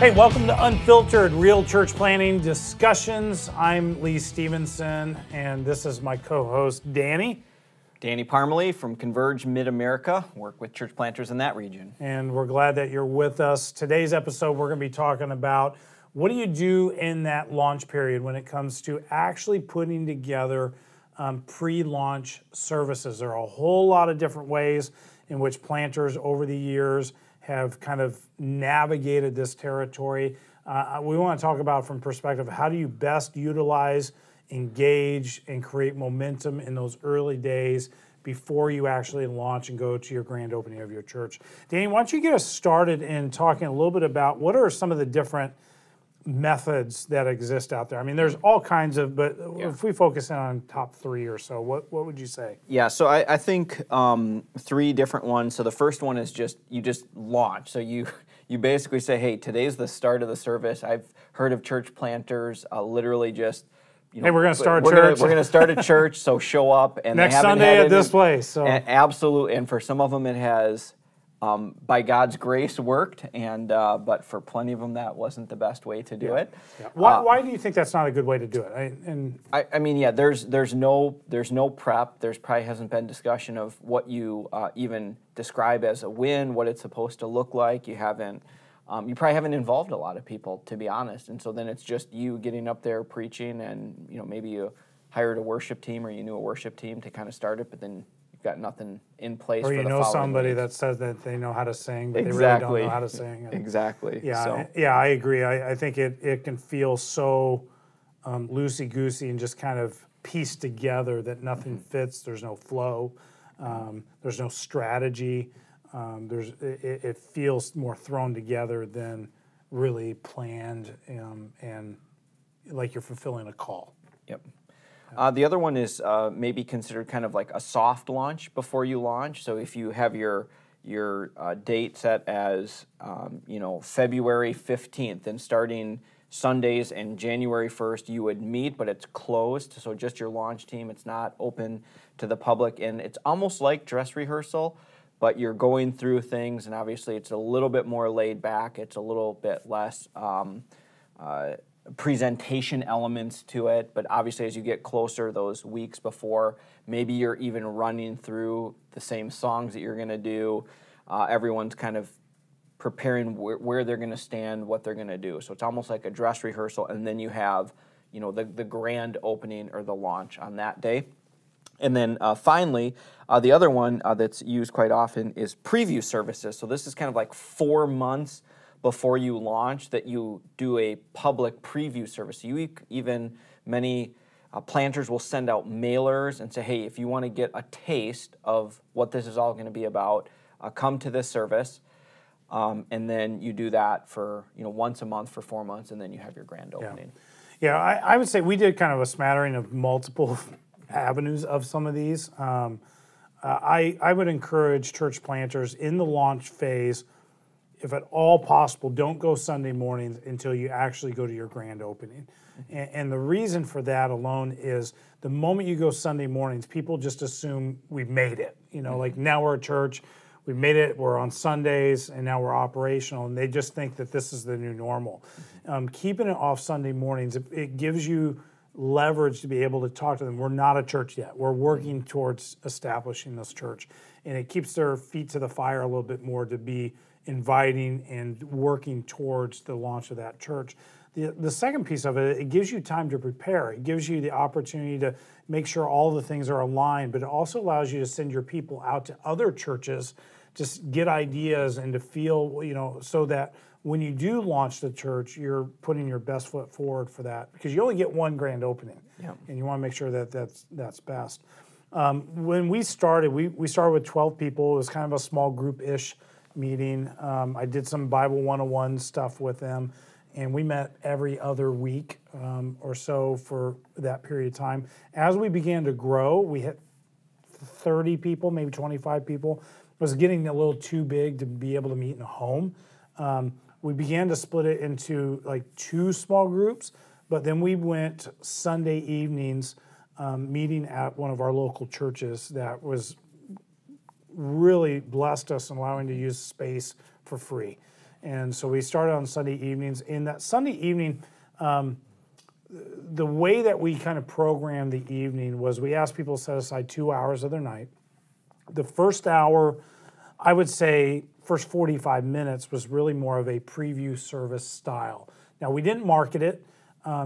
Hey, welcome to Unfiltered Real Church Planning Discussions. I'm Lee Stephenson, and this is my co-host, Danny. Danny Parmelee from Converge Mid-America, work with church planters in that region. And we're glad that you're with us. Today's episode, we're going to be talking about what do you do in that launch period when it comes to actually putting together pre-launch services. There are a whole lot of different ways in which planters over the years have kind of navigated this territory. We want to talk about from perspective, how do you best utilize, engage, and create momentum in those early days before you actually launch and go to your grand opening of your church. Danny, why don't you get us started in talking a little bit about what are some of the different methods that exist out there? I mean, there's all kinds of, but if we focus in on top three or so, what would you say? Yeah, so I think three different ones. So the first one is you just launch. So you basically say, hey, today's the start of the service. I've heard of church planters literally just, hey, we're going to start a church. We're going to start a church, so show up. And next Sunday at this place. So. Absolutely, and for some of them it has, by God's grace, worked, and but for plenty of them that wasn't the best way to do it. Yeah. Why do you think that's not a good way to do it? I mean, yeah, there's no prep. There's probably hasn't been discussion of what you even describe as a win, what it's supposed to look like. You probably haven't involved a lot of people, to be honest, and so then it's just you getting up there preaching, and maybe you hired a worship team or you knew a worship team to kind of start it, but then got nothing in place. Or for you the know somebody week. That says that they know how to sing, but exactly. they really don't know how to sing. Exactly. Yeah, yeah, I agree. I think it can feel so loosey-goosey and just kind of pieced together that nothing fits. There's no flow. There's no strategy. It feels more thrown together than really planned and like you're fulfilling a call. Yep. The other one is maybe considered kind of like a soft launch before you launch. So if you have your date set as February 15th, and starting Sundays and January 1st you would meet, but it's closed. So just your launch team. It's not open to the public, and it's almost like dress rehearsal, but you're going through things, and obviously it's a little bit more laid back. It's a little bit less presentation elements to it, but obviously as you get closer, those weeks before, maybe you're even running through the same songs that you're going to do. Everyone's kind of preparing where they're going to stand, what they're going to do. So it's almost like a dress rehearsal, and then you have the grand opening or the launch on that day. And then finally, the other one that's used quite often is preview services. So this is kind of like 4 months before you launch that you do a public preview service. Many planters will send out mailers and say, hey, if you want to get a taste of what this is all going to be about, come to this service. And then you do that for once a month for 4 months, and then you have your grand opening. Yeah, I would say we did kind of a smattering of multiple avenues of some of these. I would encourage church planters in the launch phase, if at all possible, don't go Sunday mornings until you actually go to your grand opening. And the reason for that alone is the moment you go Sunday mornings, people just assume we've made it. Like now we're a church, we've made it, we're on Sundays, and now we're operational, and they just think that this is the new normal. Keeping it off Sunday mornings, it gives you leverage to be able to talk to them. We're not a church yet. We're working towards establishing this church. And it keeps their feet to the fire a little bit more to be inviting and working towards the launch of that church. The second piece of it gives you time to prepare. It gives you the opportunity to make sure all the things are aligned, but it also allows you to send your people out to other churches, just get ideas and to feel, so that when you do launch the church, you're putting your best foot forward for that, because you only get one grand opening, and you want to make sure that that's best. When we started, we started with 12 people. It was kind of a small group-ish meeting. I did some Bible 101 stuff with them, and we met every other week or so for that period of time. As we began to grow, we hit 30 people, maybe 25 people. It was getting a little too big to be able to meet in a home. We began to split it into like 2 small groups, but then we went Sunday evenings meeting at one of our local churches that was really blessed us in allowing to use space for free. And so we started on Sunday evenings. In that Sunday evening, the way that we kind of programmed the evening was we asked people to set aside 2 hours of their night. The first hour, I would say, first 45 minutes was really more of a preview service style. Now, we didn't market it.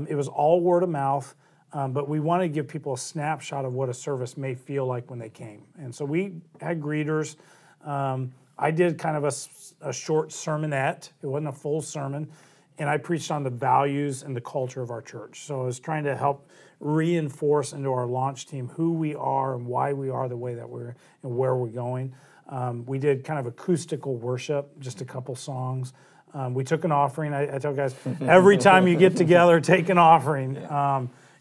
It was all word of mouth, but we wanted to give people a snapshot of what a service may feel like when they came. And so we had greeters. I did kind of a short sermonette. It wasn't a full sermon. And I preached on the values and the culture of our church. So I was trying to help reinforce into our launch team who we are and why we are the way that we're and where we're going. We did kind of acoustical worship, just a couple songs. We took an offering. I tell guys, every time you get together, take an offering,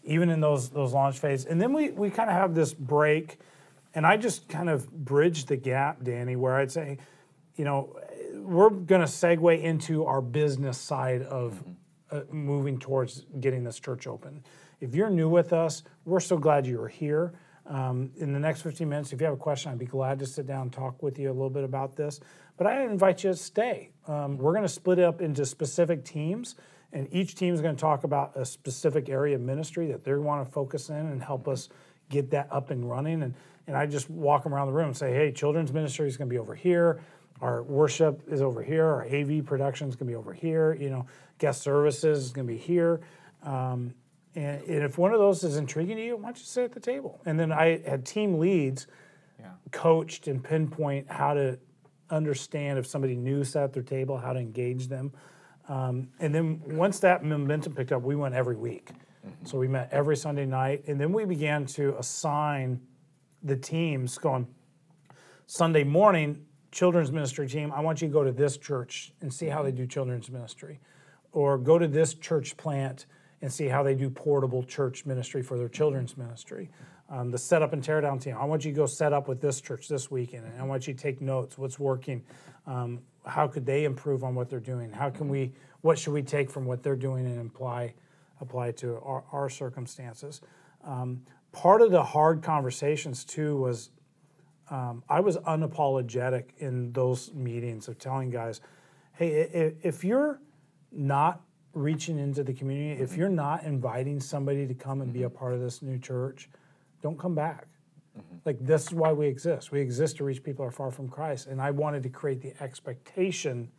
even in those launch phase. And then we kind of have this break, and I just kind of bridge the gap, Danny, where I'd say, you know, we're going to segue into our business side of moving towards getting this church open. If you're new with us, we're so glad you are here. In the next 15 minutes, if you have a question, I'd be glad to sit down and talk with you a little bit about this. But I invite you to stay. We're going to split it up into specific teams, and each team is going to talk about a specific area of ministry that they want to focus in and help us get that up and running. And I just walk them around the room and say, hey, children's ministry is going to be over here. Our worship is over here. Our AV production is going to be over here. You know, guest services is going to be here. And if one of those is intriguing to you, why don't you sit at the table? And then I had team leads coached and pinpoint how to understand if somebody new sat at their table, how to engage them. And then once that momentum picked up, we went every week. So we met every Sunday night. And then we began to assign the teams going, Sunday morning, children's ministry team, I want you to go to this church and see how they do children's ministry. Or go to this church plant and see how they do portable church ministry for their children's ministry. The setup and tear down team, I want you to go set up with this church this weekend, and I want you to take notes, what's working, how could they improve on what they're doing, what should we take from what they're doing and apply to our circumstances. Part of the hard conversations too was I was unapologetic in those meetings of telling guys, hey, if you're not reaching into the community, if you're not inviting somebody to come and be a part of this new church, don't come back. Like, this is why we exist. We exist to reach people who are far from Christ. And I wanted to create the expectation,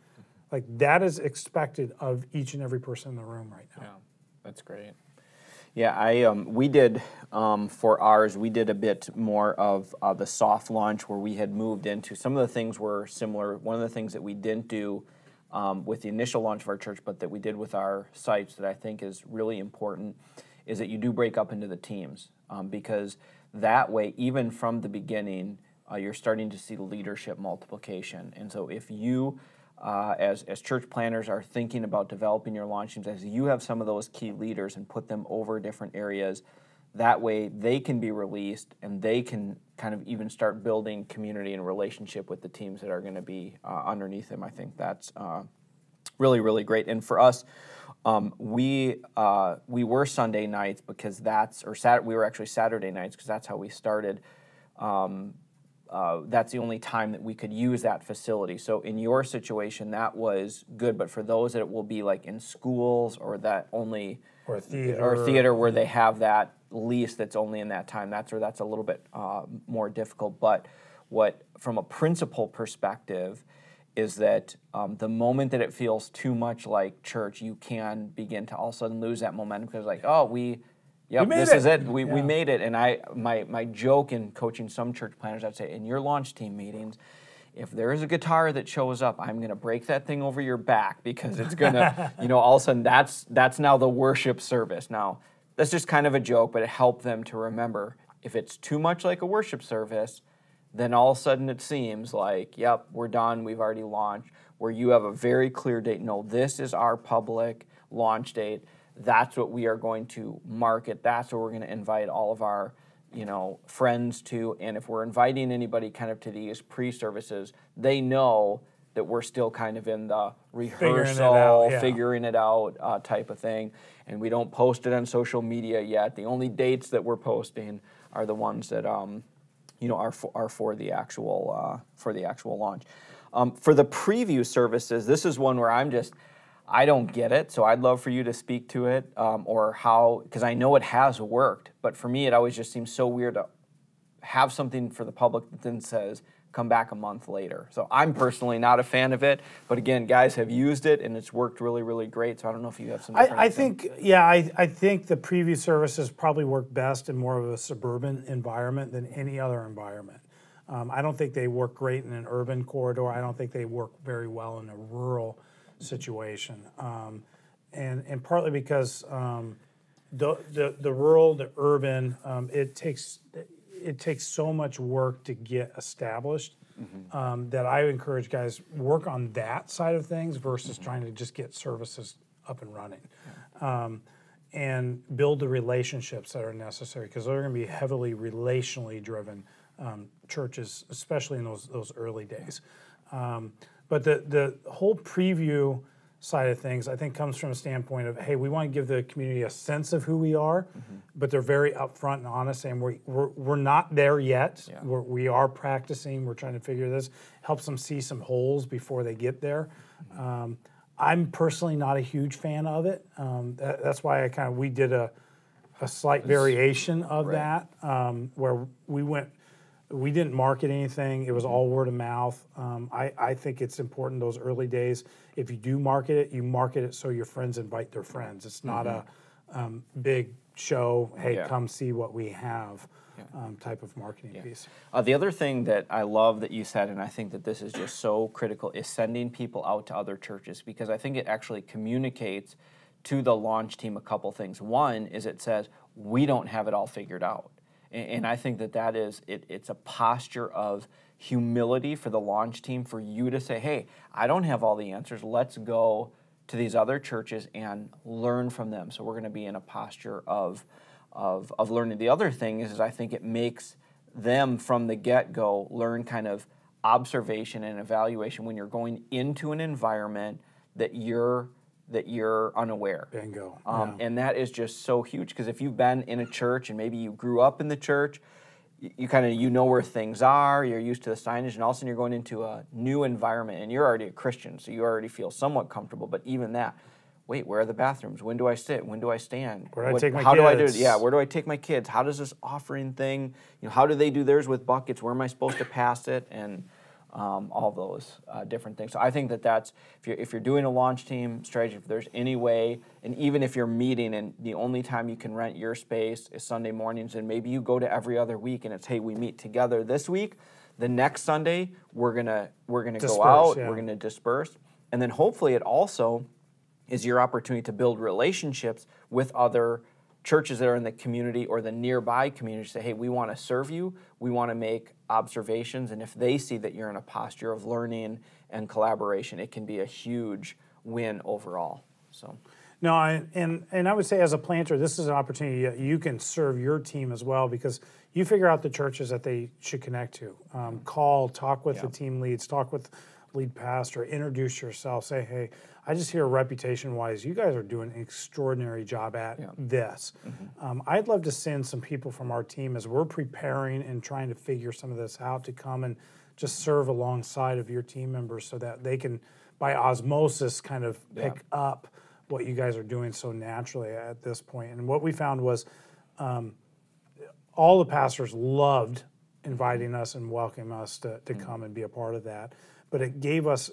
like that is expected of each and every person in the room right now. Yeah, that's great. Yeah, we did, for ours, we did a bit more of the soft launch where we had moved into, some of the things were similar. One of the things that we didn't do with the initial launch of our church, but that we did with our sites that I think is really important, is that you do break up into the teams, because that way, even from the beginning, you're starting to see leadership multiplication. And so if you, as church planners, are thinking about developing your launch teams, as you have some of those key leaders and put them over different areas, that way they can be released and they can kind of even start building community and relationship with the teams that are going to be underneath them. I think that's really, really great. And for us, we were Sunday nights because we were actually Saturday nights because that's how we started. That's the only time that we could use that facility. So in your situation, that was good. But for those that it will be like in schools or that only or theater where they have that lease that's only in that time, that's where that's a little bit more difficult. But what from a principal perspective is that the moment that it feels too much like church, you can begin to all of a sudden lose that momentum because like, this is it. We made it. And my joke in coaching some church planners, I'd say in your launch team meetings, if there is a guitar that shows up, I'm going to break that thing over your back because it's going to, all of a sudden that's now the worship service. Now, that's just kind of a joke, but it helped them to remember if it's too much like a worship service, then all of a sudden it seems like, yep, we're done, we've already launched, where you have a very clear date. No, this is our public launch date. That's what we are going to market. That's what we're going to invite all of our, friends to. And if we're inviting anybody kind of to these pre-services, they know that we're still kind of in the rehearsal, figuring it out type of thing. And we don't post it on social media yet. The only dates that we're posting are the ones that are for the actual launch. For the preview services, this is one where I don't get it, so I'd love for you to speak to it, or how, because I know it has worked, but for me it always just seems so weird to have something for the public that then says, come back a month later. So I'm personally not a fan of it, but again, guys have used it and it's worked really, really great. So I don't know if you have some. I think the preview services probably work best in more of a suburban environment than any other environment. I don't think they work great in an urban corridor. I don't think they work very well in a rural situation, and partly because the rural, the urban, it takes so much work to get established, that I encourage guys work on that side of things versus trying to just get services up and running, and build the relationships that are necessary, because they're going to be heavily relationally driven churches, especially in those early days. But the whole preview side of things, I think, comes from a standpoint of, hey, we want to give the community a sense of who we are, but they're very upfront and honest, saying we're not there yet. Yeah. We are practicing. We're trying to figure this. Helps them see some holes before they get there. I'm personally not a huge fan of it. That's why we did a slight variation of that, where we didn't market anything. It was all word of mouth. I think it's important those early days. If you do market it, you market it so your friends invite their friends. It's not a big show, hey, come see what we have type of marketing piece. The other thing that I love that you said, and I think that this is just so critical, is sending people out to other churches, because I think it actually communicates to the launch team a couple things. One is it says, we don't have it all figured out. And I think that is, it's a posture of humility for the launch team, for you to say, hey, I don't have all the answers. Let's go to these other churches and learn from them. So we're going to be in a posture of learning. The other thing is I think it makes them from the get-go learn kind of observation and evaluation when you're going into an environment that you're unaware. Bingo. And that is just so huge, because if you've been in a church and maybe you grew up in the church, you know where things are, you're used to the signage, and all of a sudden you're going into a new environment, and you're already a Christian, so you already feel somewhat comfortable, but even that, wait, where are the bathrooms? When do I sit? When do I stand? Where do I take my kids? How do I do it? Yeah, where do I take my kids? How does this offering thing, how do they do theirs with buckets? Where am I supposed to pass it? And all those different things. So I think that's, if you're doing a launch team strategy, if there's any way, and even if you're meeting and the only time you can rent your space is Sunday mornings, and maybe you go to every other week and it's, hey, we meet together this week, the next Sunday we're gonna go out, we're gonna disperse, and then hopefully it also is your opportunity to build relationships with other churches that are in the community or the nearby community. Say, hey, we want to serve you, we want to make observations, and if they see that you're in a posture of learning and collaboration, it can be a huge win overall. So, no, and I would say as a planter, this is an opportunity you can serve your team as well, because you figure out the churches that they should connect to. Talk with the team leads, talk with lead pastor, introduce yourself, say, hey, I just hear reputation-wise, you guys are doing an extraordinary job at this. I'd love to send some people from our team as we're preparing and trying to figure some of this out to come and just serve alongside of your team members, so that they can, by osmosis, kind of pick up what you guys are doing so naturally at this point. And what we found was all the pastors loved inviting us and welcoming us to come and be a part of that. But it gave us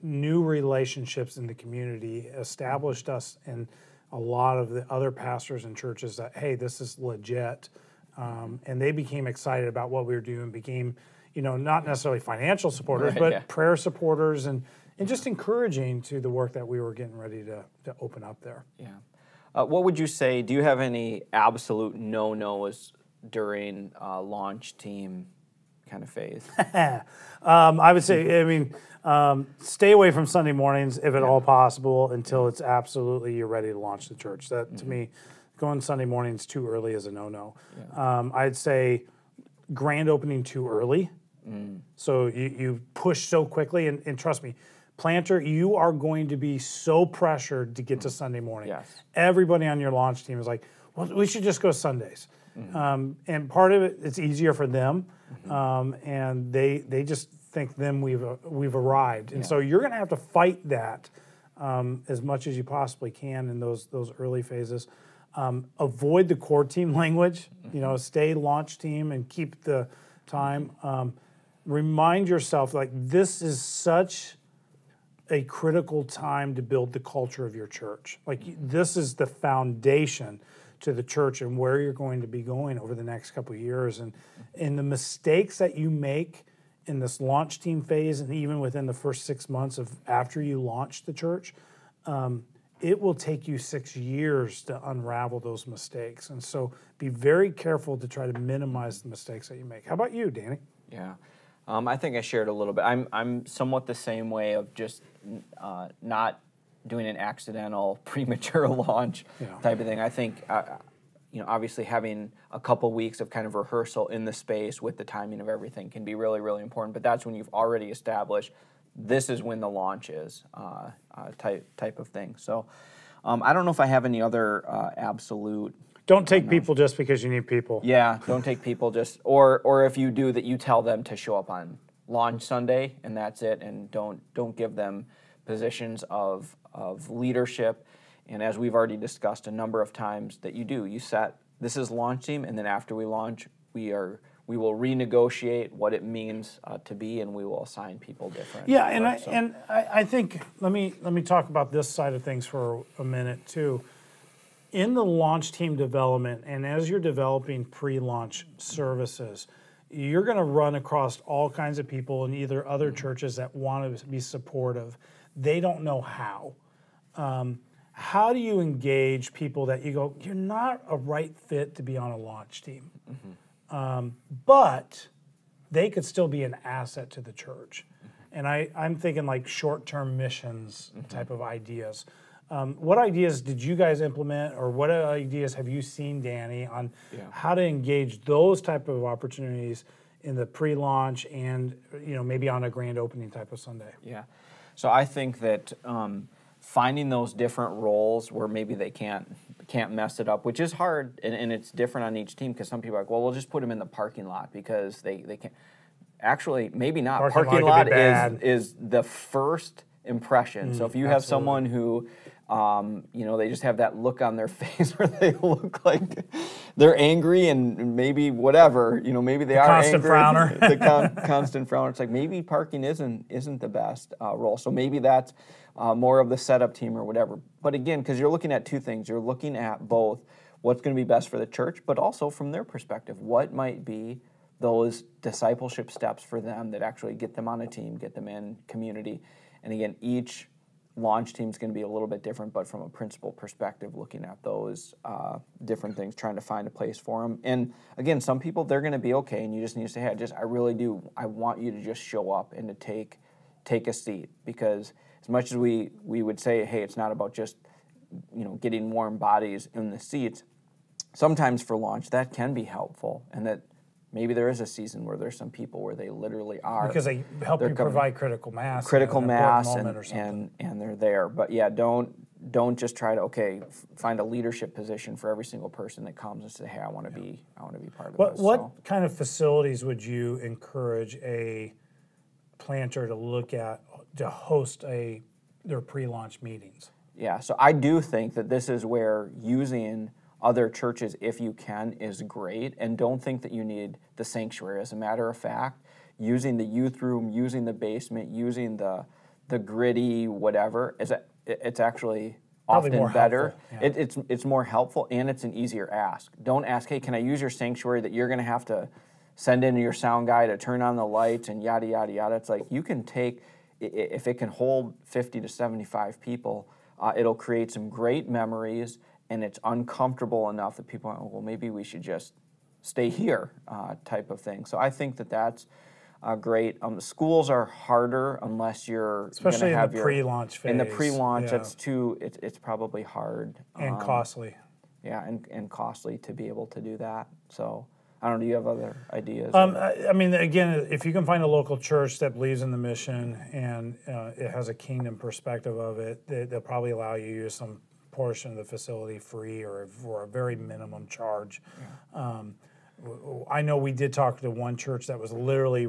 new relationships in the community, established us in a lot of the other pastors and churches that, hey, this is legit. And they became excited about what we were doing, became, not necessarily financial supporters, but prayer supporters, and just encouraging to the work that we were getting ready to open up there. Yeah. What would you say, do you have any absolute no-nos during launch team kind of phase? I would say, stay away from Sunday mornings if at all possible until it's absolutely you're ready to launch the church. That, to me, going Sunday mornings too early is a no-no. I'd say grand opening too early. So you push so quickly, and trust me, planter, you are going to be so pressured to get to Sunday morning. Everybody on your launch team is like, well, we should just go Sundays. And part of it, it's easier for them, and they just think then we've arrived. And so you're going to have to fight that as much as you possibly can in those early phases. Avoid the core team language. Stay launch team and keep the time. Remind yourself, like, this is such a critical time to build the culture of your church. Like, this is the foundation to the church and where you're going to be going over the next couple of years. And the mistakes that you make in this launch team phase, and even within the first 6 months of after you launch the church, it will take you 6 years to unravel those mistakes. And so be very careful to try to minimize the mistakes that you make. How about you, Danny? Yeah. I think I shared a little bit. I'm somewhat the same way of just not doing an accidental premature launch type of thing. I think, obviously having a couple weeks of kind of rehearsal in the space with the timing of everything can be really, really important. But that's when you've already established this is when the launch is type of thing. So I don't know if I have any other absolute. Don't take people just because you need people. Yeah, don't take people just, or if you do, that you tell them to show up on launch Sunday and that's it, and don't give them positions of leadership. And as we've already discussed a number of times, that you set, this is launch team, and then after we launch, we will renegotiate what it means to be, and we will assign people different. Yeah, and I think let me talk about this side of things for a minute too. In the launch team development, and as you're developing pre-launch services, you're going to run across all kinds of people in either other churches that want to be supportive. They don't know how. How do you engage people that you go, you're not a right fit to be on a launch team, but they could still be an asset to the church? And I'm thinking like short-term missions type of ideas. What ideas did you guys implement, or what ideas have you seen, Danny, on how to engage those type of opportunities in the pre-launch and maybe on a grand opening type of Sunday? Yeah, so I think that finding those different roles where maybe they can't mess it up, which is hard, and it's different on each team, because some people are like, well, we'll just put them in the parking lot because they can't. Actually, maybe not. Parking lot is the first impression. So if you have someone who, they just have that look on their face where they look like they're angry and maybe whatever, maybe they are constant angry. Frowner. The constant frowner. It's like maybe parking isn't the best role. So maybe that's more of the setup team or whatever. But again, because you're looking at two things. You're looking at both what's going to be best for the church, but also from their perspective, what might be those discipleship steps for them that actually get them on a team, get them in community. And again, each launch team is going to be a little bit different, but from a principal perspective, looking at those different things, trying to find a place for them. And again, some people, they're going to be okay, and you just need to say, hey, I really do, I want you to just show up and to take a seat. Because as much as we would say, hey, it's not about just getting warm bodies in the seats, sometimes for launch, that can be helpful, and that maybe there is a season where there's some people where they literally are. Because they help you provide critical mass. And they're there. But yeah, don't just try to find a leadership position for every single person that comes and say, hey, I want to be part of this. What kind of facilities would you encourage a planter to look at to host their pre-launch meetings? Yeah, so I do think that this is where using other churches, if you can, is great. And don't think that you need the sanctuary. As a matter of fact, using the youth room, using the basement, using the gritty whatever, it's actually often better. Yeah. It's more helpful, and it's an easier ask. Don't ask, hey, can I use your sanctuary that you're going to have to send in your sound guy to turn on the lights and yada, yada, yada. It's like you can take, if it can hold 50 to 75 people, it'll create some great memories, and it's uncomfortable enough that people are, well, maybe we should just stay here type of thing. So I think that's great. The schools are harder unless you're especially in the pre-launch phase. In the pre-launch, it's probably hard. And costly. Yeah, and costly to be able to do that. So I don't know, do you have other ideas? I mean, again, if you can find a local church that believes in the mission and it has a kingdom perspective of it, they'll probably allow you to use some portion of the facility free or for a very minimum charge. Yeah. I know we did talk to one church that was literally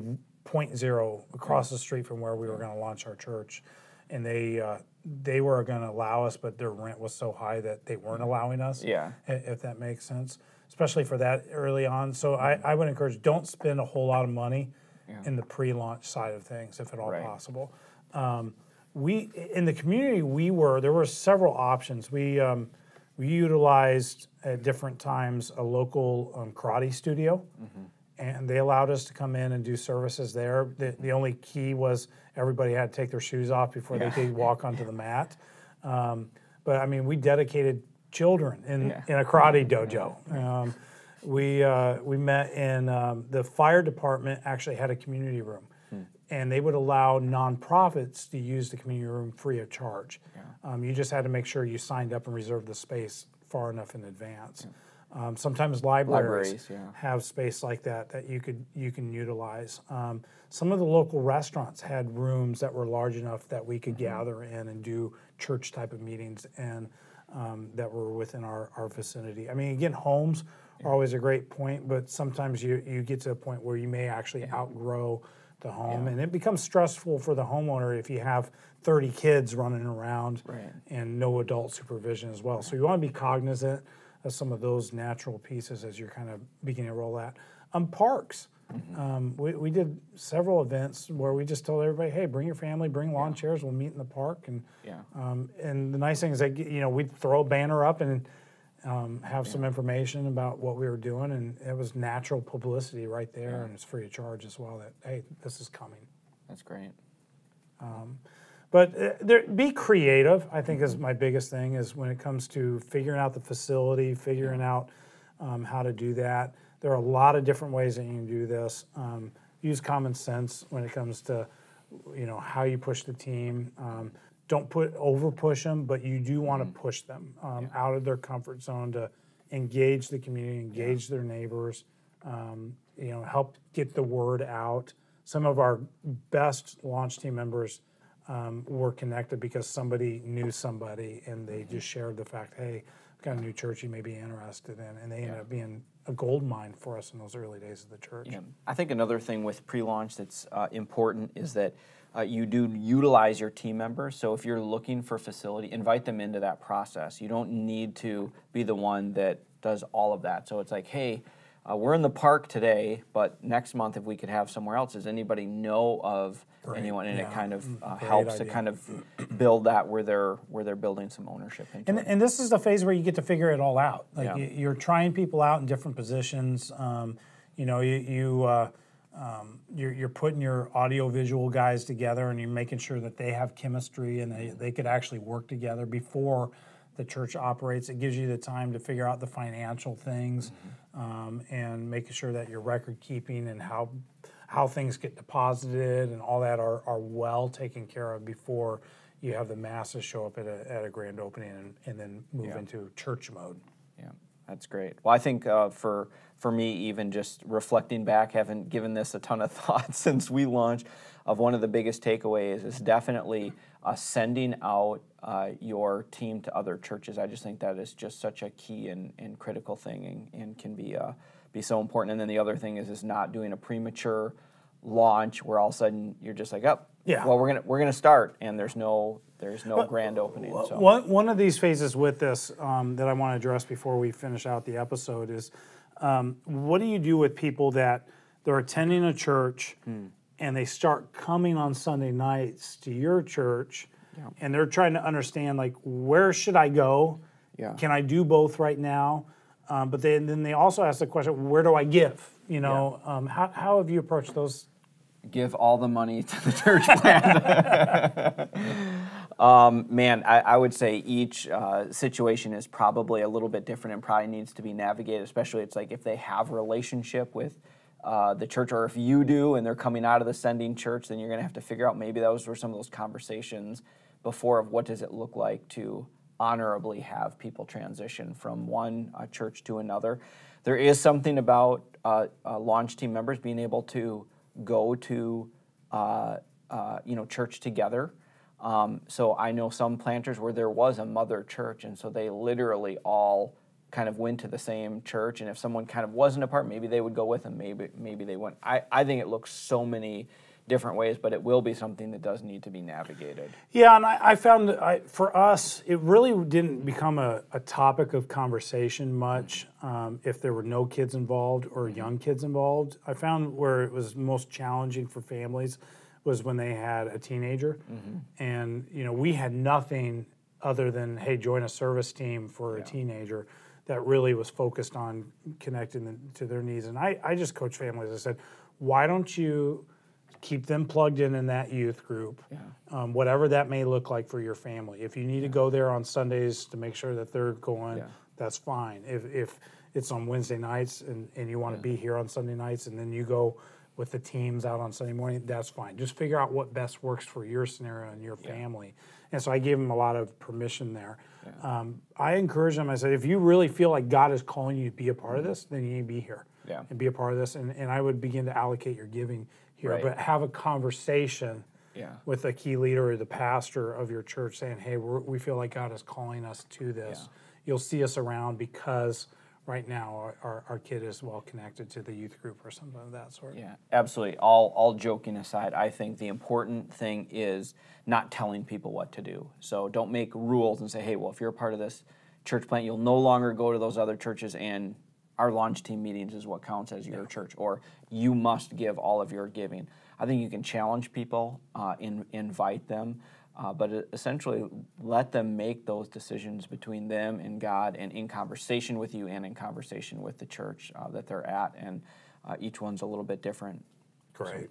Point Zero across the street from where we were going to launch our church, and they were going to allow us, but their rent was so high that they weren't allowing us. Yeah. If that makes sense, especially for that early on. So I would encourage, don't spend a whole lot of money in the pre-launch side of things, if at all possible. We in the community there were several options. We utilized at different times a local karate studio, and they allowed us to come in and do services there. The only key was everybody had to take their shoes off before they could walk onto the mat. But I mean, we dedicated children in a karate dojo. We met in the fire department actually had a community room. And they would allow nonprofits to use the community room free of charge. You just had to make sure you signed up and reserved the space far enough in advance. Sometimes libraries have space like that you can utilize. Some of the local restaurants had rooms that were large enough that we could gather in and do church type of meetings and that were within our vicinity. I mean, again, homes are always a great point, but sometimes you get to a point where you may actually outgrow the home, and it becomes stressful for the homeowner if you have 30 kids running around and no adult supervision as well. So you want to be cognizant of some of those natural pieces as you're kind of beginning to roll that. Parks. We did several events where we just told everybody, hey, bring your family, bring lawn chairs, we'll meet in the park. And the nice thing is that, we'd throw a banner up and have some information about what we were doing, and it was natural publicity right there, and it's free of charge as well that, hey, this is coming. That's great. But be creative, I think, is my biggest thing, is when it comes to figuring out the facility, figuring out how to do that. There are a lot of different ways that you can do this. Use common sense when it comes to, how you push the team. Don't over push them, but you do want to push them out of their comfort zone to engage the community, engage their neighbors, help get the word out. Some of our best launch team members were connected because somebody knew somebody, and they just shared the fact, hey, I've got a new church you may be interested in, and they ended up being a gold mine for us in those early days of the church. I think another thing with pre-launch that's important is that you do utilize your team members. So if you're looking for facility, invite them into that process. You don't need to be the one that does all of that. So it's like, hey, we're in the park today, but next month if we could have somewhere else, does anybody know of anyone? And it kind of helps to kind of build that where they're building some ownership into it. And this is the phase where you get to figure it all out. Like you're trying people out in different positions. You're putting your audio-visual guys together, and you're making sure that they have chemistry and they could actually work together before the church operates. It gives you the time to figure out the financial things and making sure that your record keeping and how things get deposited and all that are well taken care of before you have the masses show up at a grand opening and then move into church mode. Yeah, that's great. Well, I think for me, even just reflecting back, haven't given this a ton of thought since we launched, of one of the biggest takeaways is definitely sending out your team to other churches. I just think that is just such a key and critical thing and can be so important. And then the other thing is not doing a premature launch where all of a sudden you're just like, well, we're gonna start, and there's no grand opening. So. One of these phases with this that I want to address before we finish out the episode is what do you do with people that they're attending a church and they start coming on Sunday nights to your church and they're trying to understand, like, where should I go? Can I do both right now? But then they also ask the question, where do I give? How have you approached those? Give all the money to the church plan. Man, I would say each situation is probably a little bit different and probably needs to be navigated, especially it's like if they have a relationship with the church, or if you do and they're coming out of the sending church, then you're going to have to figure out, maybe those were some of those conversations before of what does it look like to honorably have people transition from one church to another. There is something about launch team members being able to go to church together. So I know some planters where there was a mother church, and so they literally all kind of went to the same church, and if someone kind of wasn't a part, maybe they would go with them, maybe they wouldn't. I think it looks so many different ways, but it will be something that does need to be navigated. Yeah, and I found that for us, it really didn't become a topic of conversation much if there were no kids involved or young kids involved. I found where it was most challenging for families was when they had a teenager, and we had nothing other than, hey, join a service team for a teenager that really was focused on connecting to their needs. And I just coach families. I said, why don't you keep them plugged in that youth group, whatever that may look like for your family. If you need to go there on Sundays to make sure that they're going, that's fine. If it's on Wednesday nights and you want to be here on Sunday nights and then you go with the teams out on Sunday morning, that's fine. Just figure out what best works for your scenario and your family. And so I gave them a lot of permission there. I encourage them, I said, if you really feel like God is calling you to be a part of this, then you need to be here and be a part of this. And I would begin to allocate your giving here, but have a conversation with a key leader or the pastor of your church saying, hey, we feel like God is calling us to this. You'll see us around because right now our kid is well connected to the youth group or something of that sort. Yeah, absolutely. All joking aside, I think the important thing is not telling people what to do. So don't make rules and say, hey, well, if you're a part of this church plant, you'll no longer go to those other churches, and our launch team meetings is what counts as your church, or you must give all of your giving. I think you can challenge people, invite them, but essentially let them make those decisions between them and God, and in conversation with you and in conversation with the church that they're at, and each one's a little bit different. Great.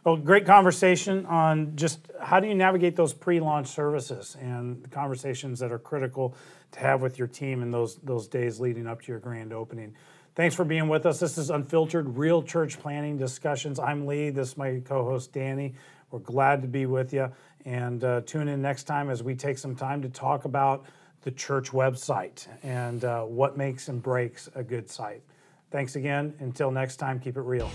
Well, great conversation on just how do you navigate those pre-launch services and the conversations that are critical to have with your team in those days leading up to your grand opening. Thanks for being with us. This is Unfiltered, Real Church Planning Discussions. I'm Lee. This is my co-host, Danny. We're glad to be with you. And tune in next time as we take some time to talk about the church website and what makes and breaks a good site. Thanks again. Until next time, keep it real.